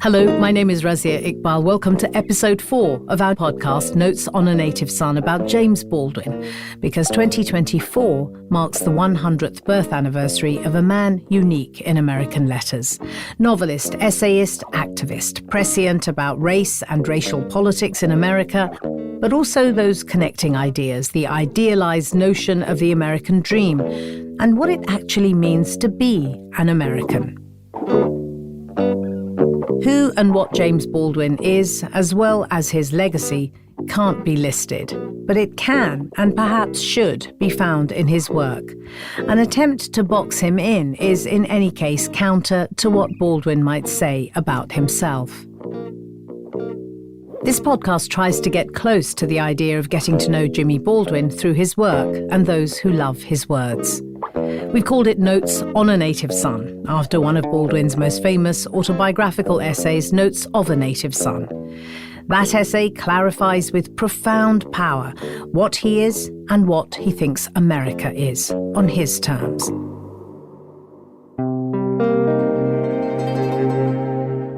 Hello, my name is Razia Iqbal. Welcome to episode 4 of our podcast, Notes on a Native Son, about James Baldwin, because 2024 marks the 100th birth anniversary of a man unique in American letters. Novelist, essayist, activist, prescient about race and racial politics in America, but also those connecting ideas, the idealized notion of the American dream, and what it actually means to be an American. Who and what James Baldwin is, as well as his legacy, can't be listed, but it can, and perhaps should, be found in his work. An attempt to box him in is, in any case, counter to what Baldwin might say about himself. This podcast tries to get close to the idea of getting to know Jimmy Baldwin through his work and those who love his words. We've called it Notes on a Native Son, after one of Baldwin's most famous autobiographical essays, Notes of a Native Son. That essay clarifies with profound power what he is and what he thinks America is, on his terms.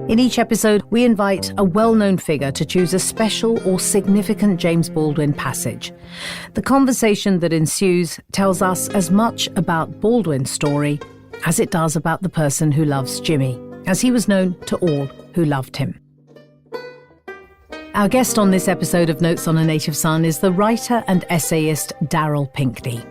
In each episode, we invite a well-known figure to choose a special or significant James Baldwin passage. The conversation that ensues tells us as much about Baldwin's story as it does about the person who loves Jimmy, as he was known to all who loved him. Our guest on this episode of Notes on a Native Son is the writer and essayist Darryl Pinckney.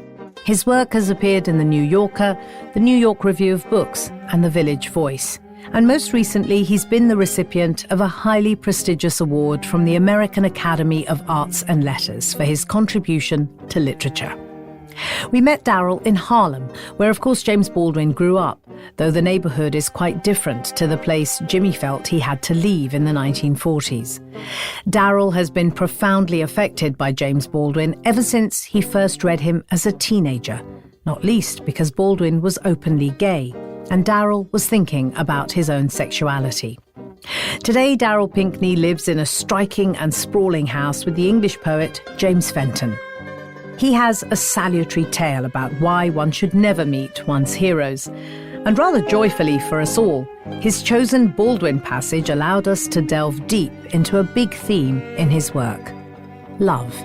His work has appeared in The New Yorker, the New York Review of Books, and The Village Voice. And most recently, he's been the recipient of a highly prestigious award from the American Academy of Arts and Letters for his contribution to literature. We met Darryl in Harlem, where of course James Baldwin grew up, though the neighborhood is quite different to the place Jimmy felt he had to leave in the 1940s. Darryl has been profoundly affected by James Baldwin ever since he first read him as a teenager, not least because Baldwin was openly gay, and Darryl was thinking about his own sexuality. Today, Darryl Pinckney lives in a striking and sprawling house with the English poet James Fenton. He has a salutary tale about why one should never meet one's heroes. And rather joyfully for us all, his chosen Baldwin passage allowed us to delve deep into a big theme in his work: love.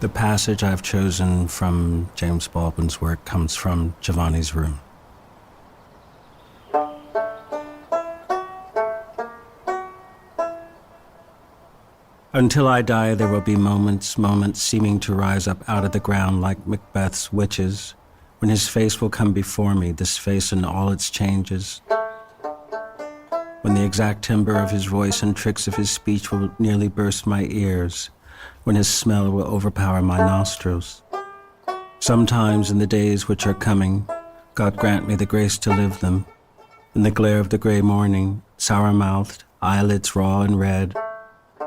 The passage I've chosen from James Baldwin's work comes from Giovanni's Room. Until I die, there will be moments seeming to rise up out of the ground like Macbeth's witches, when his face will come before me, this face in all its changes, when the exact timbre of his voice and tricks of his speech will nearly burst my ears, when his smell will overpower my nostrils. Sometimes in the days which are coming, God grant me the grace to live them. In the glare of the gray morning, sour-mouthed, eyelids raw and red,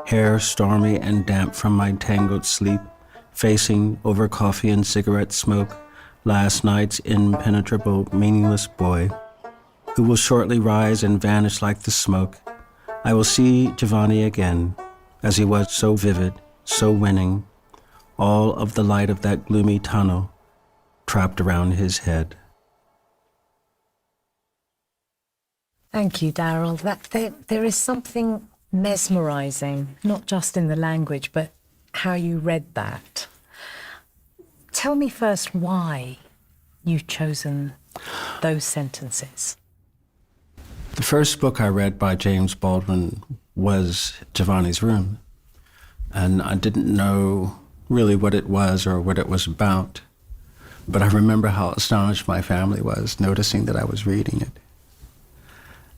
hair stormy and damp from my tangled sleep, facing over coffee and cigarette smoke, last night's impenetrable, meaningless boy, who will shortly rise and vanish like the smoke, I will see Giovanni again, as he was so vivid, so winning, all of the light of that gloomy tunnel trapped around his head. Thank you, Darryl. There is something mesmerizing, not just in the language, but how you read that. Tell me first why you've chosen those sentences. The first book I read by James Baldwin was Giovanni's Room. And I didn't know really what it was or what it was about. But I remember how astonished my family was, noticing that I was reading it.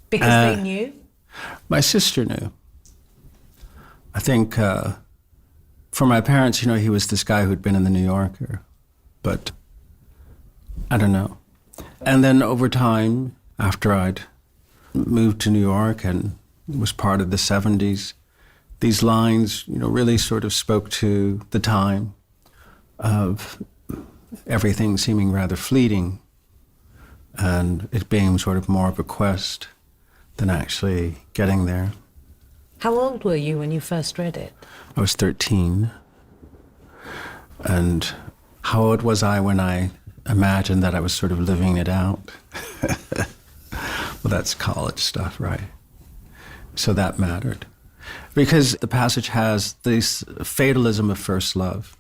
Because they knew? My sister knew. I think for my parents, he was this guy who'd been in the New Yorker. But I don't know. And then over time, after I'd moved to New York and was part of the 70s, these lines, really sort of spoke to the time of everything seeming rather fleeting and it being sort of more of a quest than actually getting there. How old were you when you first read it? I was 13. And how old was I when I imagined that I was sort of living it out? Well, that's college stuff, right? So that mattered. Because the passage has this fatalism of first love.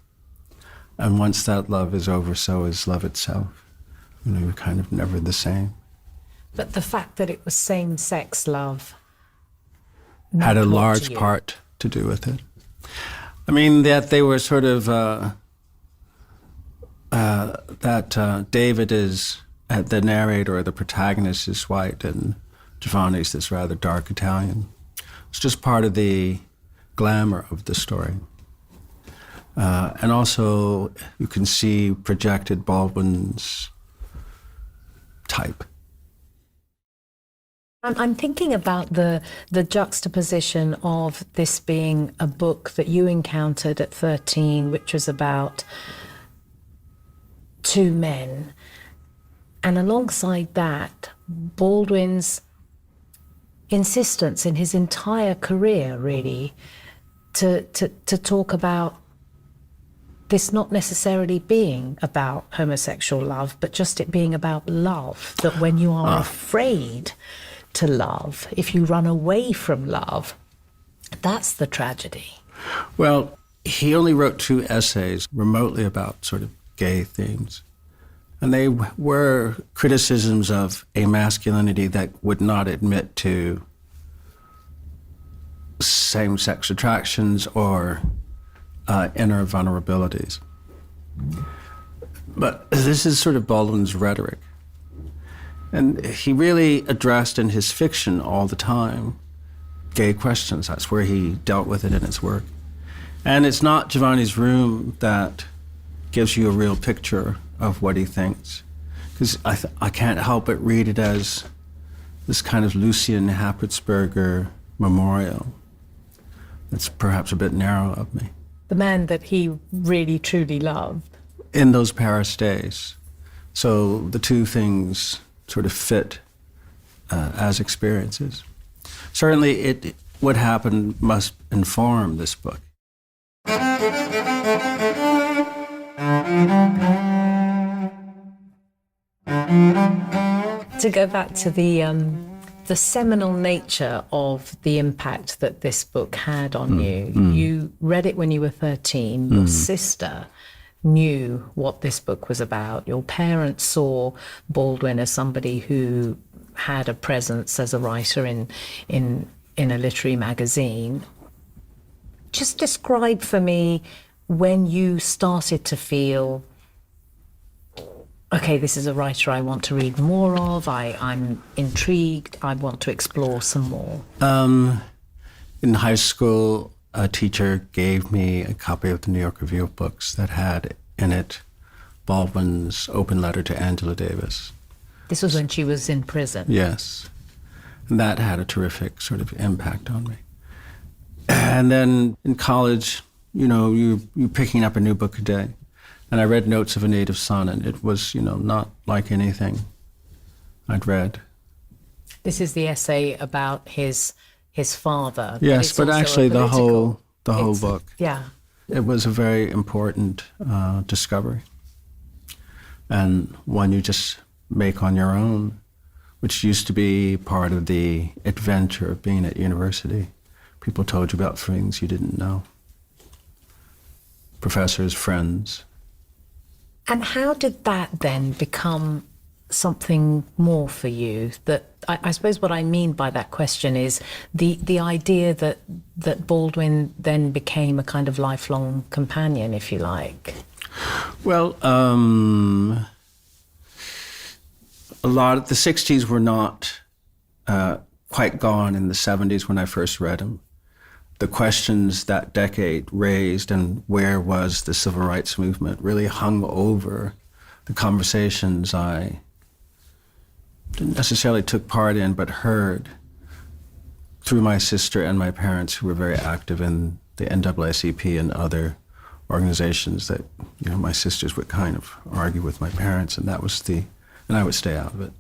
And once that love is over, so is love itself. You know, you're kind of never the same. But the fact that it was same-sex love had a large part to do with it. I mean, that they were sort of, David is, the narrator or the protagonist is white, and Giovanni's this rather dark Italian. It's just part of the glamour of the story. And also, you can see projected Baldwin's type. I'm thinking about the juxtaposition of this being a book that you encountered at 13, which was about two men, and alongside that, Baldwin's insistence in his entire career, really, to talk about this not necessarily being about homosexual love, but just it being about love, that when you are afraid to love, if you run away from love, that's the tragedy. Well, he only wrote 2 essays remotely about sort of gay themes. And they were criticisms of a masculinity that would not admit to same-sex attractions or inner vulnerabilities. But this is sort of Baldwin's rhetoric. And he really addressed in his fiction all the time gay questions. That's where he dealt with it in his work. And it's not Giovanni's Room that gives you a real picture of what he thinks. Because I can't help but read it as this kind of Lucian Happertsberger memorial. It's perhaps a bit narrow of me. The man that he really, truly loved. In those Paris days. So the two things sort of fit as experiences. Certainly, what happened must inform this book. To go back to the seminal nature of the impact that this book had on you. You read it when you were 13. Your sister knew what this book was about. Your parents saw Baldwin as somebody who had a presence as a writer in a literary magazine. Just describe for me when you started to feel, okay, this is a writer I want to read more of, I'm intrigued, I want to explore some more. In high school, a teacher gave me a copy of the New York Review of Books that had in it Baldwin's open letter to Angela Davis. This was when she was in prison? Yes. And that had a terrific sort of impact on me. And then in college, you know, you're picking up a new book a day. And I read Notes of a Native Son, and it was, you know, not like anything I'd read. This is the essay about his father. Yes, but actually the whole book. Yeah. It was a very important discovery, and one you just make on your own, which used to be part of the adventure of being at university. People told you about things you didn't know. Professors, friends. And how did that then become something more for you? That I suppose what I mean by that question is the idea that Baldwin then became a kind of lifelong companion, if you like. Well, a lot of the 60s were not quite gone in the 70s when I first read him. The questions that decade raised and where was the civil rights movement really hung over the conversations I didn't necessarily took part in, but heard through my sister and my parents, who were very active in the NAACP and other organizations that, you know, my sisters would kind of argue with my parents, and I would stay out of it.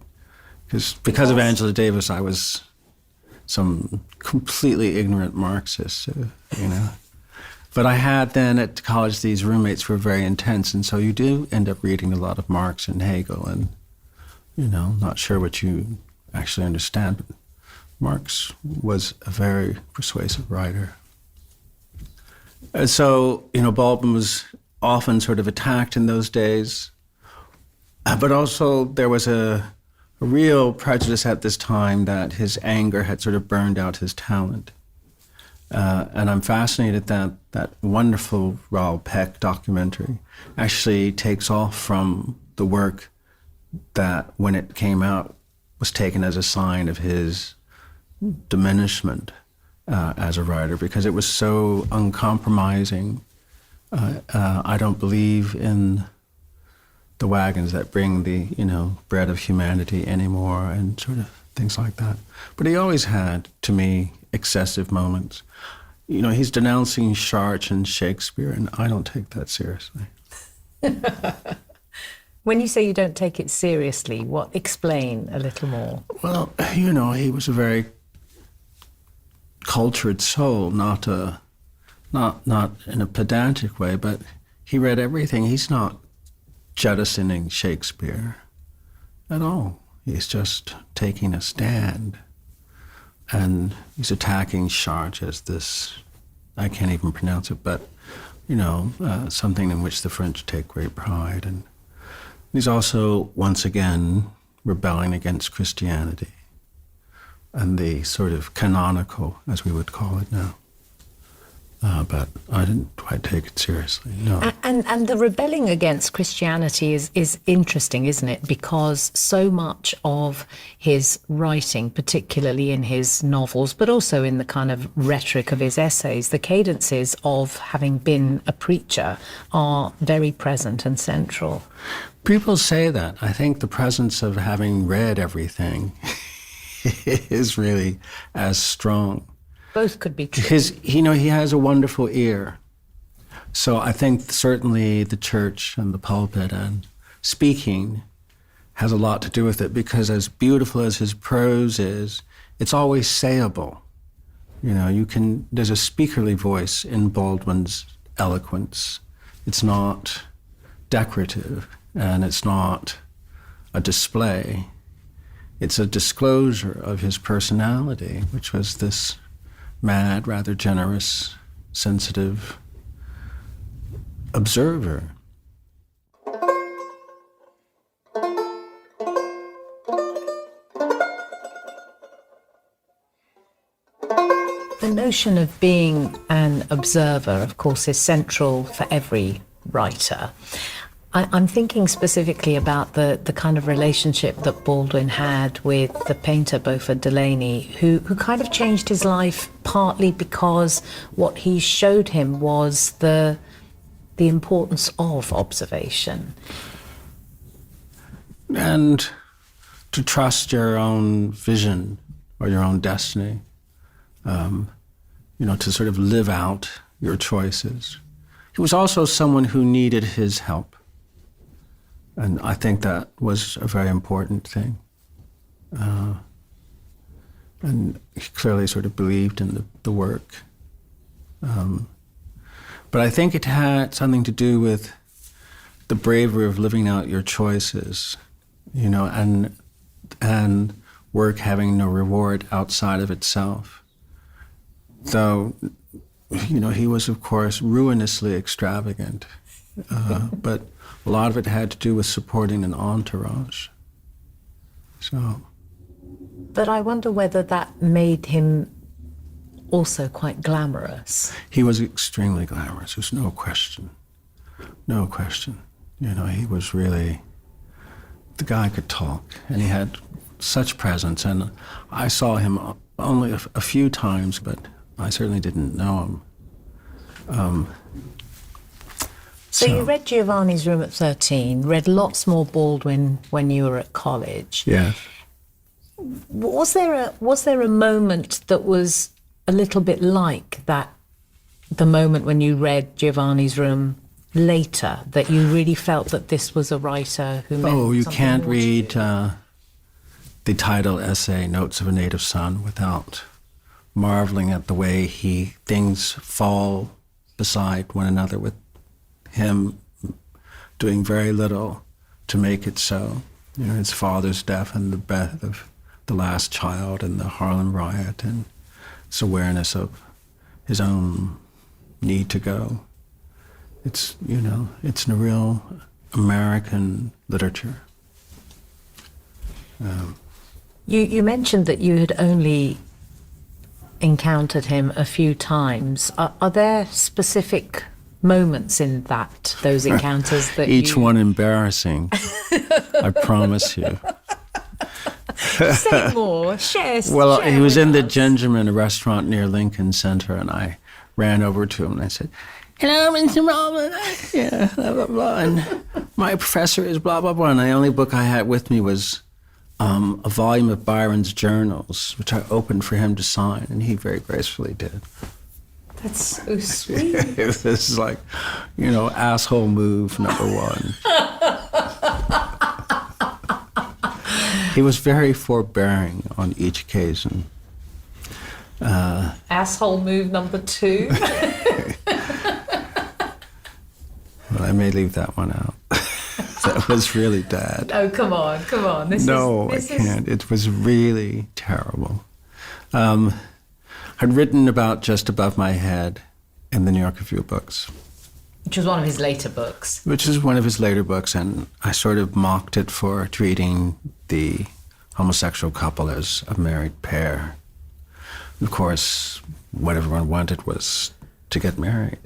Because of Angela Davis, I was some completely ignorant Marxist, you know. But I had then at college, these roommates who were very intense, and so you do end up reading a lot of Marx and Hegel, and, not sure what you actually understand, but Marx was a very persuasive writer. And so, Baldwin was often sort of attacked in those days, but also there was a real prejudice at this time that his anger had sort of burned out his talent. And I'm fascinated that that wonderful Raoul Peck documentary actually takes off from the work that, when it came out, was taken as a sign of his diminishment as a writer, because it was so uncompromising. I don't believe in the wagons that bring the, bread of humanity anymore, and sort of things like that. But he always had, to me, excessive moments. He's denouncing Chartres and Shakespeare, and I don't take that seriously. When you say you don't take it seriously, explain a little more? Well, he was a very cultured soul, not in a pedantic way, but he read everything. He's not jettisoning Shakespeare at all. He's just taking a stand. And he's attacking Chartres as this, I can't even pronounce it, but, something in which the French take great pride. And he's also, once again, rebelling against Christianity and the sort of canonical, as we would call it now. But I didn't quite take it seriously, no. And the rebelling against Christianity is interesting, isn't it? Because so much of his writing, particularly in his novels, but also in the kind of rhetoric of his essays, the cadences of having been a preacher are very present and central. People say that. I think the presence of having read everything is really as strong. Both could be true. He has a wonderful ear. So I think certainly the church and the pulpit and speaking has a lot to do with it, because as beautiful as his prose is, it's always sayable. There's a speakerly voice in Baldwin's eloquence. It's not decorative, and it's not a display. It's a disclosure of his personality, which was this mad, rather generous, sensitive observer. The notion of being an observer, of course, is central for every writer. I'm thinking specifically about the kind of relationship that Baldwin had with the painter Beaufort Delaney, who kind of changed his life partly because what he showed him was the importance of observation. And to trust your own vision or your own destiny, to sort of live out your choices. He was also someone who needed his help. And I think that was a very important thing. And he clearly sort of believed in the work. But I think it had something to do with the bravery of living out your choices, and work having no reward outside of itself. Though, he was, of course, ruinously extravagant. But a lot of it had to do with supporting an entourage. But I wonder whether that made him also quite glamorous. He was extremely glamorous, there's no question. No question. He was really, the guy could talk, and he had such presence. And I saw him only a few times, but I certainly didn't know him. So you read Giovanni's Room at 13, read lots more Baldwin when you were at college. Yeah. Was there a moment that was a little bit like that, the moment when you read Giovanni's Room later, that you really felt that this was a writer who meant you something can't more to read you? the title essay, Notes of a Native Son, without marveling at the way things fall beside one another, with him doing very little to make it so. You know, his father's death and the death of the last child and the Harlem riot, and his awareness of his own need to go. It's, you know, it's a real American literature. You mentioned that you had only encountered him a few times. Are there specific moments in those encounters that each one embarrassing? I promise you. Say more. Share. Well, share he was with in the us. Gingerman, a restaurant near Lincoln Center, and I ran over to him and I said, "Hello, Mr. Baldwin." Yeah, blah, blah, blah. And my professor is blah, blah, blah. And the only book I had with me was a volume of Byron's journals, which I opened for him to sign, and he very gracefully did. That's so sweet. This is like, you know, asshole move number one. He was very forbearing on each occasion. Asshole move number 2. Well, I may leave that one out. That was really bad. Oh, come on. I can't. It was really terrible. I'd written about Just Above My Head in the New York Review of Books. Which was one of his later books. Which is one of his later books, and I sort of mocked it for treating the homosexual couple as a married pair. Of course, what everyone wanted was to get married.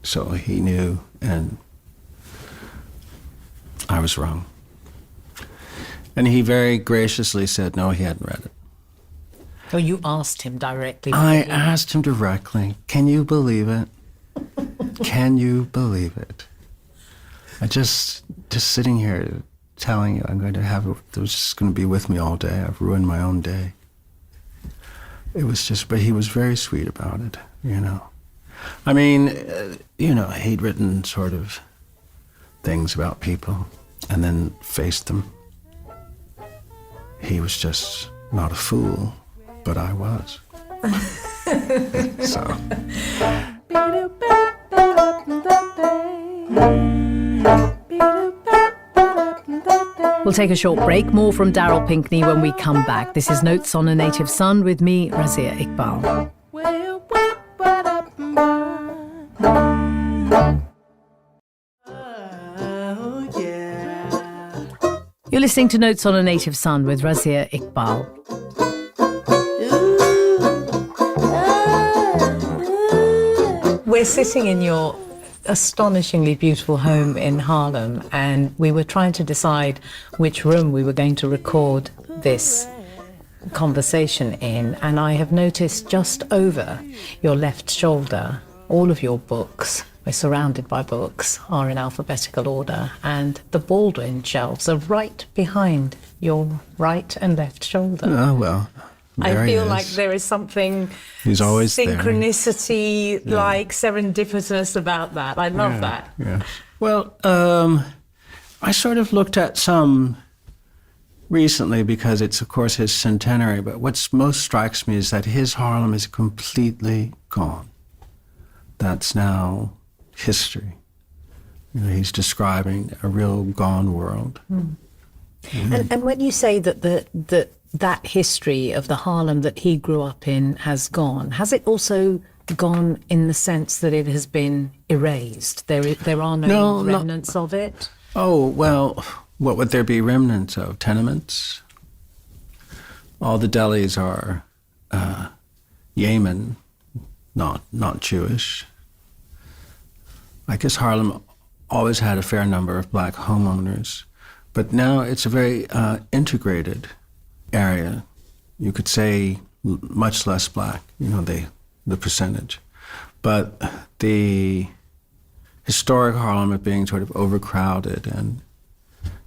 So he knew, and I was wrong. And he very graciously said, no, he hadn't read it. Oh, you asked him directly. I asked him directly, can you believe it? Can you believe it? I just sitting here telling you I'm going to have it, it was just going to be with me all day. I've ruined my own day. It was just, but he was very sweet about it, you know. I mean, you know, he'd written sort of things about people and then faced them. He was just not a fool, but I was. So. We'll take a short break. More from Darryl Pinckney when we come back. This is Notes on a Native Son with me, Razia Iqbal. You're listening to Notes on a Native Son with Razia Iqbal. We're sitting in your astonishingly beautiful home in Harlem, and we were trying to decide which room we were going to record this conversation in, and I have noticed just over your left shoulder, all of your books, we're surrounded by books, are in alphabetical order, and the Baldwin shelves are right behind your right and left shoulder. Oh, well. I feel like there is something He's always synchronicity, like serendipitous about that. I love that. Yeah. Well, I sort of looked at some recently because it's, of course, his centenary, but what's most strikes me is that his Harlem is completely gone. That's now history. You know, he's describing a real gone world. Mm. Mm. And when you say that that history of the Harlem that he grew up in has gone, has it also gone in the sense that it has been erased? There are no remnants of it? Oh, well, what would there be remnants of? Tenements? All the delis are Yemen, not Jewish. I guess Harlem always had a fair number of black homeowners, but now it's a very integrated area. You could say much less black, you know, the percentage. But the historic Harlem of being sort of overcrowded and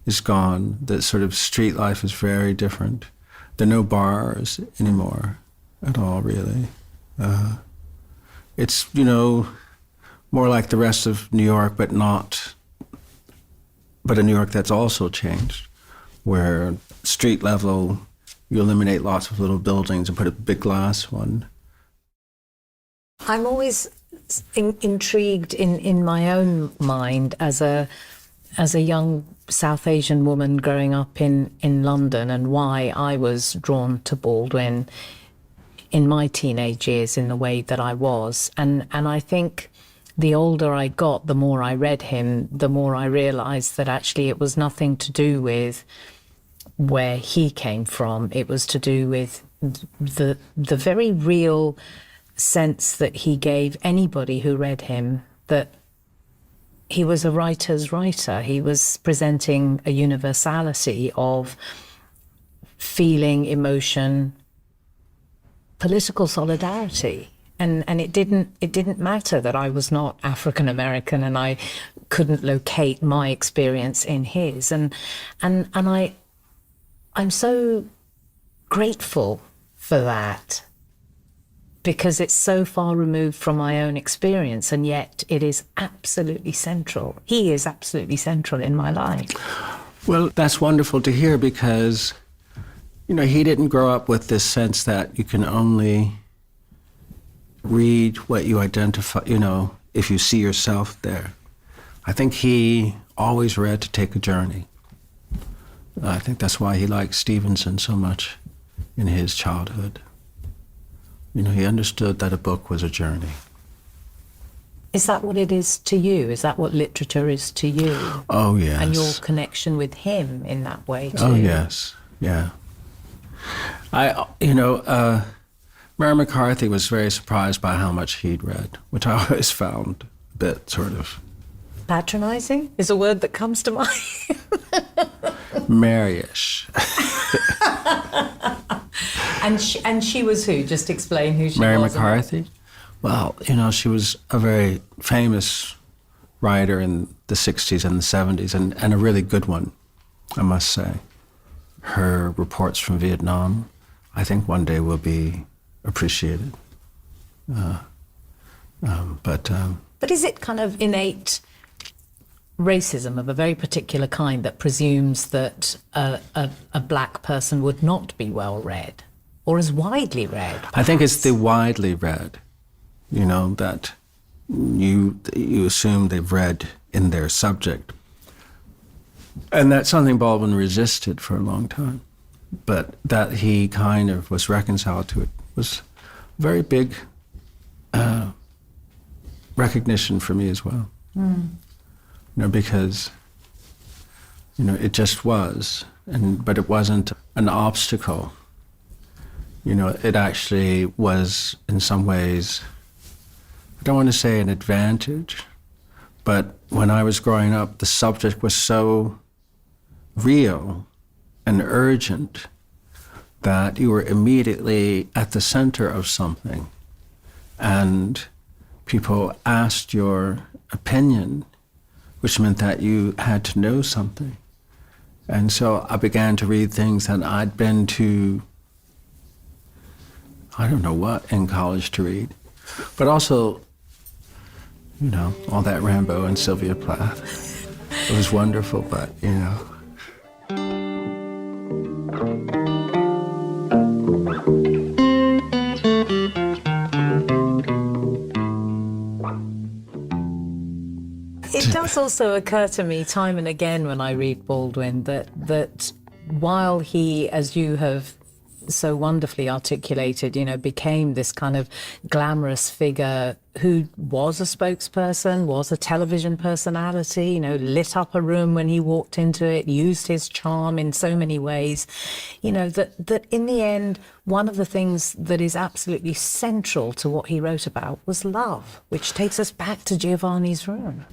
is gone. The sort of street life is very different. There are no bars anymore at all, really. It's, you know, more like the rest of New York, but a New York that's also changed, where street level, you eliminate lots of little buildings and put a big glass one. I'm always intrigued in my own mind as a young South Asian woman growing up in London, and why I was drawn to Baldwin in my teenage years in the way that I was. And I think the older I got, the more I read him, the more I realized that actually it was nothing to do with where he came from. It was to do with the very real sense that he gave anybody who read him, that he was a writer's writer. He was presenting a universality of feeling, emotion, political solidarity. And it didn't matter that I was not African American and I couldn't locate my experience in his. And I'm so grateful for that, because it's so far removed from my own experience, and yet it is absolutely central. He is absolutely central in my life. Well, that's wonderful to hear, because, he didn't grow up with this sense that you can only read what you identify, if you see yourself there. I think he always read to take a journey. I think that's why he liked Stevenson so much in his childhood. He understood that a book was a journey. Is that what it is to you? Is that what literature is to you? Oh, yes. And your connection with him in that way, too? Oh, yes. Yeah. Mary McCarthy was very surprised by how much he'd read, which I always found a bit sort of... Patronizing is a word that comes to mind. Maryish. And she was who? Just explain who she was. Mary McCarthy? Well, she was a very famous writer in the 60s and the 70s, and a really good one, I must say. Her reports from Vietnam, I think one day will be appreciated. But is it kind of innate racism of a very particular kind that presumes that a black person would not be well read or as widely read? Perhaps? I think it's the widely read, that you assume they've read in their subject. And that's something Baldwin resisted for a long time. But that he kind of was reconciled to it was a very big recognition for me as well. Mm. Because, it just was, but it wasn't an obstacle. It actually was, in some ways, I don't want to say an advantage, but when I was growing up, the subject was so real and urgent that you were immediately at the center of something, and people asked your opinion, which meant that you had to know something. And so I began to read things that I'd been to, I don't know what, in college to read. But also, all that Rambo and Sylvia Plath. It was wonderful, but, It does also occur to me time and again when I read Baldwin that while he, as you have so wonderfully articulated, became this kind of glamorous figure who was a spokesperson, was a television personality, lit up a room when he walked into it, used his charm in so many ways, that in the end, one of the things that is absolutely central to what he wrote about was love, which takes us back to Giovanni's Room.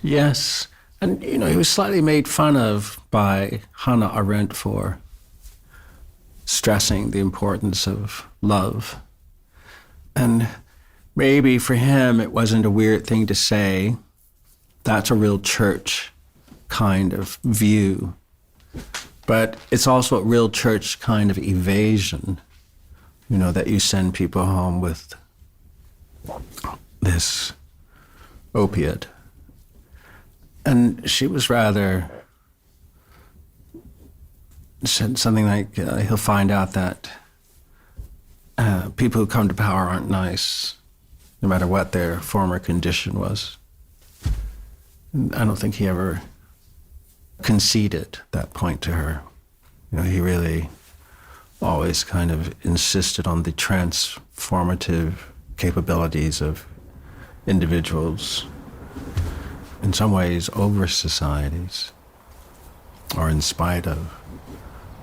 Yes. And, he was slightly made fun of by Hannah Arendt for stressing the importance of love. And maybe for him, it wasn't a weird thing to say. That's a real church kind of view. But it's also a real church kind of evasion, that you send people home with this opiate. And she was rather, said something like, he'll find out that people who come to power aren't nice, no matter what their former condition was. I don't think he ever conceded that point to her. He really always kind of insisted on the transformative capabilities of individuals, in some ways over societies, or in spite of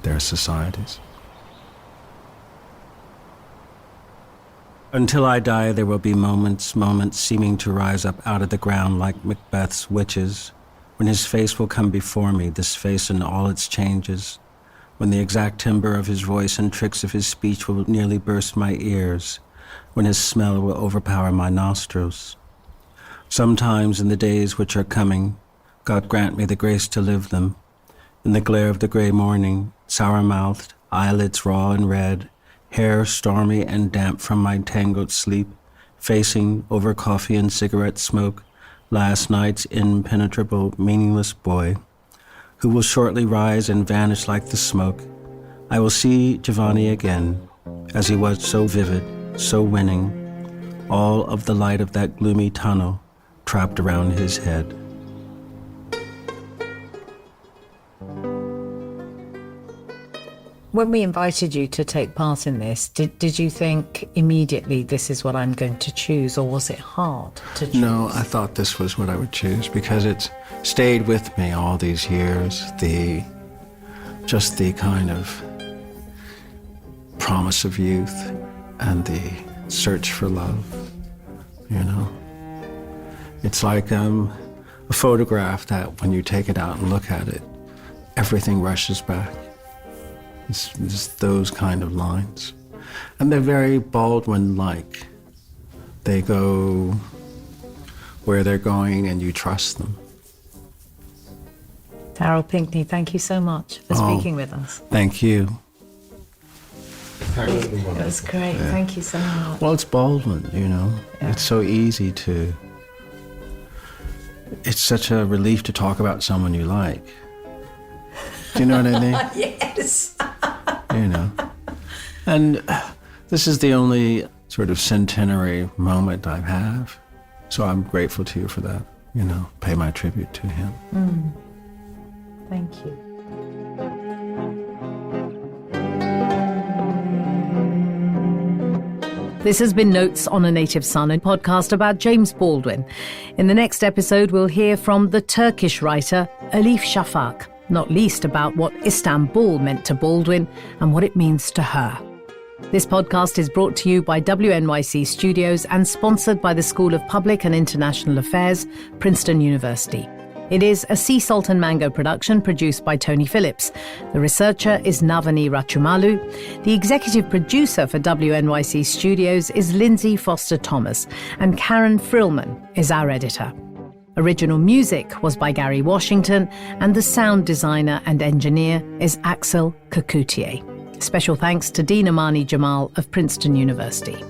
their societies. Until I die, there will be moments seeming to rise up out of the ground like Macbeth's witches, when his face will come before me, this face in all its changes, when the exact timbre of his voice and tricks of his speech will nearly burst my ears, when his smell will overpower my nostrils. Sometimes in the days which are coming, God grant me the grace to live them, in the glare of the gray morning, sour-mouthed, eyelids raw and red, hair stormy and damp from my tangled sleep, facing over coffee and cigarette smoke, last night's impenetrable, meaningless boy, who will shortly rise and vanish like the smoke. I will see Giovanni again, as he was so vivid, so winning, all of the light of that gloomy tunnel trapped around his head. When we invited you to take part in this, did you think immediately this is what I'm going to choose, or was it hard to choose? No, I thought this was what I would choose because it's stayed with me all these years, the kind of promise of youth and the search for love, It's like a photograph that when you take it out and look at it, everything rushes back. It's those kind of lines. And they're very Baldwin-like. They go where they're going and you trust them. Darryl Pinckney, thank you so much for speaking with us. Thank you. It was great. Yeah. Thank you so much. Well, it's Baldwin, Yeah. It's so easy to... It's such a relief to talk about someone you like. Do you know what I mean? Yes. And this is the only sort of centenary moment I have. So I'm grateful to you for that, pay my tribute to him. Thank you. This has been Notes on a Native Son, a podcast about James Baldwin. In the next episode, we'll hear from the Turkish writer Elif Shafak, not least about what Istanbul meant to Baldwin and what it means to her. This podcast is brought to you by WNYC Studios and sponsored by the School of Public and International Affairs, Princeton University. It is a Sea Salt and Mango production produced by Tony Phillips. The researcher is Navani Rachumalu. The executive producer for WNYC Studios is Lindsay Foster-Thomas, and Karen Frillman is our editor. Original music was by Gary Washington, and the sound designer and engineer is Axel Kakoutié. Special thanks to Dean Amani Jamal of Princeton University.